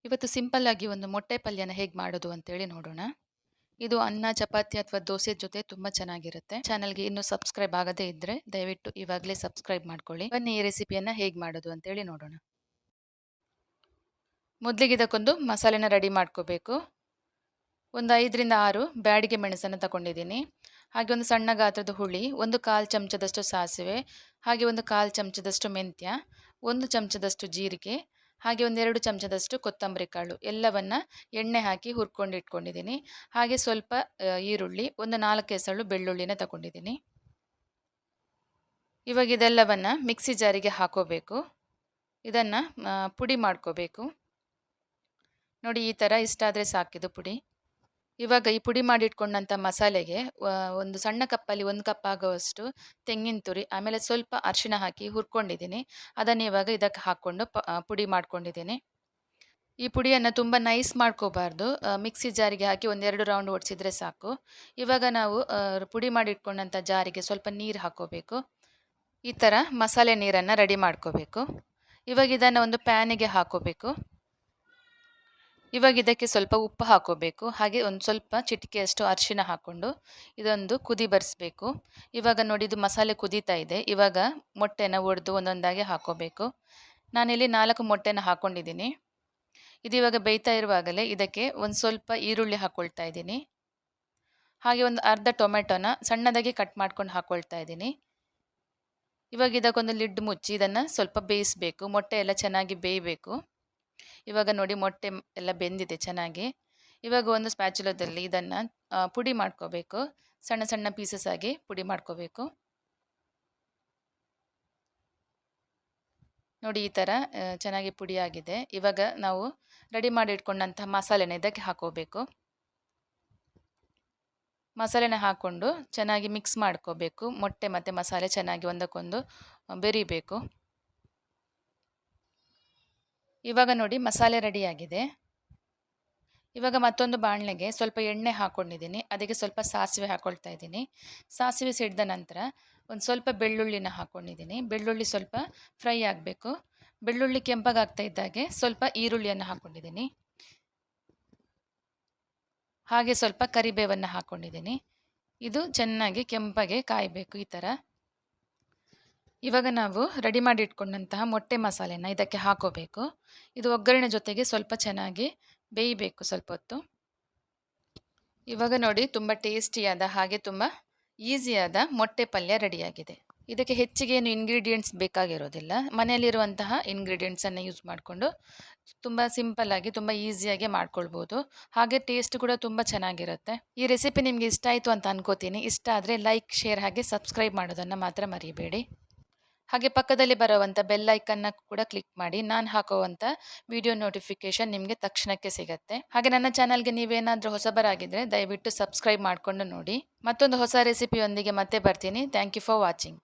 ಇವತ್ತು ಸಿಂಪಲ್ ಆಗಿ ಒಂದು ಮೊಟ್ಟೆ ಪಲ್ಯನ ಹೇಗೆ ಮಾಡೋದು ಅಂತೇಳಿ ನೋಡೋಣ. ಇದು ಅನ್ನ, ಚಪಾತಿ ಅಥವಾ ದೋಸೆ ಜೊತೆ ತುಂಬಾ ಚೆನ್ನಾಗಿರುತ್ತೆ. ಚಾನಲ್ಗೆ ಇನ್ನೂ ಸಬ್ಸ್ಕ್ರೈಬ್ ಆಗದೇ ಇದ್ರೆ ದಯವಿಟ್ಟು ಇವಾಗಲೇ ಸಬ್ಸ್ಕ್ರೈಬ್ ಮಾಡ್ಕೊಳ್ಳಿ. ಬನ್ನಿ ಈ ರೆಸಿಪಿಯನ್ನ ಹೇಗೆ ಮಾಡೋದು ಅಂತೇಳಿ ನೋಡೋಣ. ಮೊದಲಿಗೆ ಇದಕ್ಕೊಂದು ಮಸಾಲೆನ ರೆಡಿ ಮಾಡ್ಕೋಬೇಕು. ಒಂದು 5ರಿಂದ 6 ಬ್ಯಾಡಿಗೆ ಮೆಣಸನ್ನು ತಗೊಂಡಿದ್ದೀನಿ. ಹಾಗೆ ಒಂದು ಸಣ್ಣ ಗಾತ್ರದ ಹುಳಿ, ಒಂದು 1/4 ಚಮಚದಷ್ಟು ಸಾಸಿವೆ, ಹಾಗೆ ಒಂದು 1/4 ಚಮಚದಷ್ಟು ಮೆಂತ್ಯ, 1 ಚಮಚದಷ್ಟು ಜೀರಿಗೆ, ಹಾಗೆ ಒಂದು 2 ಚಮಚದಷ್ಟು ಕೊತ್ತಂಬರಿ ಕಾಳು ಎಲ್ಲವನ್ನ ಎಣ್ಣೆ ಹಾಕಿ ಹುರ್ಕೊಂಡು ಇಟ್ಕೊಂಡಿದ್ದೀನಿ. ಹಾಗೆ ಸ್ವಲ್ಪ ಈರುಳ್ಳಿ, ಒಂದು 4 ಎಸಳು ಬೆಳ್ಳುಳ್ಳಿನ ತಗೊಂಡಿದ್ದೀನಿ. ಇವಾಗ ಇದೆಲ್ಲವನ್ನ ಮಿಕ್ಸಿ ಜಾರಿಗೆ ಹಾಕೋಬೇಕು. ಇದನ್ನ ಪುಡಿ ಮಾಡ್ಕೋಬೇಕು. ನೋಡಿ, ಈ ಥರ ಇಷ್ಟಾದರೆ ಸಾಕಿದು ಪುಡಿ. ಇವಾಗ ಈ ಪುಡಿ ಮಾಡಿಟ್ಕೊಂಡಂಥ ಮಸಾಲೆಗೆ ಒಂದು ಸಣ್ಣ ಕಪ್ಪಲ್ಲಿ 1 ಕಪ್ ಆಗುವಷ್ಟು ತೆಂಗಿನ ತುರಿ, ಆಮೇಲೆ ಸ್ವಲ್ಪ ಅರಿಶಿಣ ಹಾಕಿ ಹುರ್ಕೊಂಡಿದ್ದೀನಿ. ಅದನ್ನು ಇವಾಗ ಇದಕ್ಕೆ ಹಾಕ್ಕೊಂಡು ಪುಡಿ ಮಾಡ್ಕೊಂಡಿದ್ದೀನಿ. ಈ ಪುಡಿಯನ್ನು ತುಂಬ ನೈಸ್ ಮಾಡ್ಕೋಬಾರ್ದು. ಮಿಕ್ಸಿ ಜಾರಿಗೆ ಹಾಕಿ 1-2 ರೌಂಡ್ ಓಡಿಸಿದ್ರೆ ಸಾಕು. ಇವಾಗ ನಾವು ಪುಡಿ ಮಾಡಿಟ್ಕೊಂಡಂಥ ಜಾರಿಗೆ ಸ್ವಲ್ಪ ನೀರು ಹಾಕೋಬೇಕು. ಈ ಥರ ಮಸಾಲೆ ನೀರನ್ನು ರೆಡಿ ಮಾಡ್ಕೋಬೇಕು. ಇವಾಗ ಇದನ್ನು ಒಂದು ಪ್ಯಾನಿಗೆ ಹಾಕೋಬೇಕು. ಇವಾಗ ಇದಕ್ಕೆ ಸ್ವಲ್ಪ ಉಪ್ಪು ಹಾಕೋಬೇಕು. ಹಾಗೆ ಒಂದು ಸ್ವಲ್ಪ ಚಿಟಿಕೆಯಷ್ಟು ಅರಿಶಿಣ ಹಾಕ್ಕೊಂಡು ಇದೊಂದು ಕುದಿ ಬರಿಸ್ಬೇಕು. ಇವಾಗ ನೋಡಿ, ಇದು ಮಸಾಲೆ ಕುದೀತಾ ಇದೆ. ಇವಾಗ ಮೊಟ್ಟೆನ ಒಡೆದು ಒಂದೊಂದಾಗಿ ಹಾಕೋಬೇಕು. ನಾನಿಲ್ಲಿ 4 ಮೊಟ್ಟೆನ ಹಾಕ್ಕೊಂಡಿದ್ದೀನಿ. ಇದು ಇವಾಗ ಬೇಯ್ತಾ ಇರುವಾಗಲೇ ಇದಕ್ಕೆ ಒಂದು ಸ್ವಲ್ಪ ಈರುಳ್ಳಿ ಹಾಕ್ಕೊಳ್ತಾ ಇದ್ದೀನಿ. ಹಾಗೆ ಒಂದು ಅರ್ಧ ಟೊಮೆಟೊನ ಸಣ್ಣದಾಗಿ ಕಟ್ ಮಾಡ್ಕೊಂಡು ಹಾಕ್ಕೊಳ್ತಾ ಇದ್ದೀನಿ. ಇವಾಗ ಇದಕ್ಕೊಂದು ಲಿಡ್ ಮುಚ್ಚಿ ಇದನ್ನು ಸ್ವಲ್ಪ ಬೇಯಿಸಬೇಕು. ಮೊಟ್ಟೆ ಎಲ್ಲ ಚೆನ್ನಾಗಿ ಬೇಯಬೇಕು. ಇವಾಗ ನೋಡಿ, ಮೊಟ್ಟೆ ಎಲ್ಲ ಬೆಂದಿದೆ ಚೆನ್ನಾಗಿ. ಇವಾಗ ಒಂದು ಸ್ಪ್ಯಾಚುಲದಲ್ಲಿ ಇದನ್ನು ಪುಡಿ ಮಾಡ್ಕೋಬೇಕು. ಸಣ್ಣ ಸಣ್ಣ ಪೀಸಸ್ ಆಗಿ ಪುಡಿ ಮಾಡ್ಕೋಬೇಕು. ನೋಡಿ, ಈ ಥರ ಚೆನ್ನಾಗಿ ಪುಡಿ ಆಗಿದೆ. ಇವಾಗ ನಾವು ರೆಡಿ ಮಾಡಿ ಇಟ್ಕೊಂಡಂಥ ಮಸಾಲೆನ ಇದಕ್ಕೆ ಹಾಕೋಬೇಕು. ಮಸಾಲೆನ ಹಾಕ್ಕೊಂಡು ಚೆನ್ನಾಗಿ ಮಿಕ್ಸ್ ಮಾಡ್ಕೋಬೇಕು. ಮೊಟ್ಟೆ ಮತ್ತು ಮಸಾಲೆ ಚೆನ್ನಾಗಿ ಒಂದಕ್ಕೊಂದು ಬೆರಿಬೇಕು. ಇವಾಗ ನೋಡಿ, ಮಸಾಲೆ ರೆಡಿಯಾಗಿದೆ. ಇವಾಗ ಮತ್ತೊಂದು ಬಾಣಲೆಗೆ ಸ್ವಲ್ಪ ಎಣ್ಣೆ ಹಾಕ್ಕೊಂಡಿದ್ದೀನಿ. ಅದಕ್ಕೆ ಸ್ವಲ್ಪ ಸಾಸಿವೆ ಹಾಕ್ಕೊಳ್ತಾ ಇದ್ದೀನಿ. ಸಾಸಿವೆ ಸಿಡಿದ ನಂತರ ಒಂದು ಸ್ವಲ್ಪ ಬೆಳ್ಳುಳ್ಳಿನ ಹಾಕ್ಕೊಂಡಿದ್ದೀನಿ. ಬೆಳ್ಳುಳ್ಳಿ ಸ್ವಲ್ಪ ಫ್ರೈ ಆಗಬೇಕು. ಬೆಳ್ಳುಳ್ಳಿ ಕೆಂಪಗಾಗ್ತಾ ಇದ್ದಾಗೆ ಸ್ವಲ್ಪ ಈರುಳ್ಳಿಯನ್ನು ಹಾಕ್ಕೊಂಡಿದ್ದೀನಿ. ಹಾಗೆ ಸ್ವಲ್ಪ ಕರಿಬೇವನ್ನು ಹಾಕ್ಕೊಂಡಿದ್ದೀನಿ. ಇದು ಚೆನ್ನಾಗಿ ಕೆಂಪಗೆ ಕಾಯಬೇಕು ಈ ಥರ. ಇವಾಗ ನಾವು ರೆಡಿ ಮಾಡಿ ಇಟ್ಕೊಂಡಂತಹ ಮೊಟ್ಟೆ ಮಸಾಲೆನ ಇದಕ್ಕೆ ಹಾಕೋಬೇಕು. ಇದು ಒಗ್ಗರಣೆ ಜೊತೆಗೆ ಸ್ವಲ್ಪ ಚೆನ್ನಾಗಿ ಬೇಯಬೇಕು ಸ್ವಲ್ಪ ಹೊತ್ತು. ಇವಾಗ ನೋಡಿ, ತುಂಬ ಟೇಸ್ಟಿಯಾದ ಹಾಗೆ ತುಂಬ ಈಸಿಯಾದ ಮೊಟ್ಟೆ ಪಲ್ಯ ರೆಡಿಯಾಗಿದೆ. ಇದಕ್ಕೆ ಹೆಚ್ಚಿಗೆ ಏನು ಇಂಗ್ರೀಡಿಯೆಂಟ್ಸ್ ಬೇಕಾಗಿರೋದಿಲ್ಲ. ಮನೆಯಲ್ಲಿರುವಂತಹ ಇಂಗ್ರೀಡಿಯೆಂಟ್ಸನ್ನು ಯೂಸ್ ಮಾಡಿಕೊಂಡು ತುಂಬ ಸಿಂಪಲ್ಲಾಗಿ ತುಂಬ ಈಸಿಯಾಗಿ ಮಾಡ್ಕೊಳ್ಬೋದು. ಹಾಗೆ ಟೇಸ್ಟ್ ಕೂಡ ತುಂಬ ಚೆನ್ನಾಗಿರುತ್ತೆ. ಈ ರೆಸಿಪಿ ನಿಮಗೆ ಇಷ್ಟ ಆಯಿತು ಅಂತ ಅನ್ಕೋತೀನಿ. ಇಷ್ಟ ಆದರೆ ಲೈಕ್, ಶೇರ್ ಹಾಗೆ ಸಬ್ಸ್ಕ್ರೈಬ್ ಮಾಡೋದನ್ನು ಮಾತ್ರ ಮರಿಬೇಡಿ. ಹಾಗೆ ಪಕ್ಕದಲ್ಲಿ ಬರುವಂಥ ಬೆಲ್ ಐಕನ್ನ ಕೂಡ ಕ್ಲಿಕ್ ಮಾಡಿ. ನಾನು ಹಾಕುವಂಥ ವಿಡಿಯೋ ನೋಟಿಫಿಕೇಶನ್ ನಿಮಗೆ ತಕ್ಷಣಕ್ಕೆ ಸಿಗುತ್ತೆ. ಹಾಗೆ ನನ್ನ ಚಾನಲ್ಗೆ ನೀವೇನಾದರೂ ಹೊಸಬರಾಗಿದ್ದರೆ ದಯವಿಟ್ಟು ಸಬ್ಸ್ಕ್ರೈಬ್ ಮಾಡಿಕೊಂಡು ನೋಡಿ. ಮತ್ತೊಂದು ಹೊಸ ರೆಸಿಪಿಯೊಂದಿಗೆ ಮತ್ತೆ ಬರ್ತೀನಿ. Thank you for watching.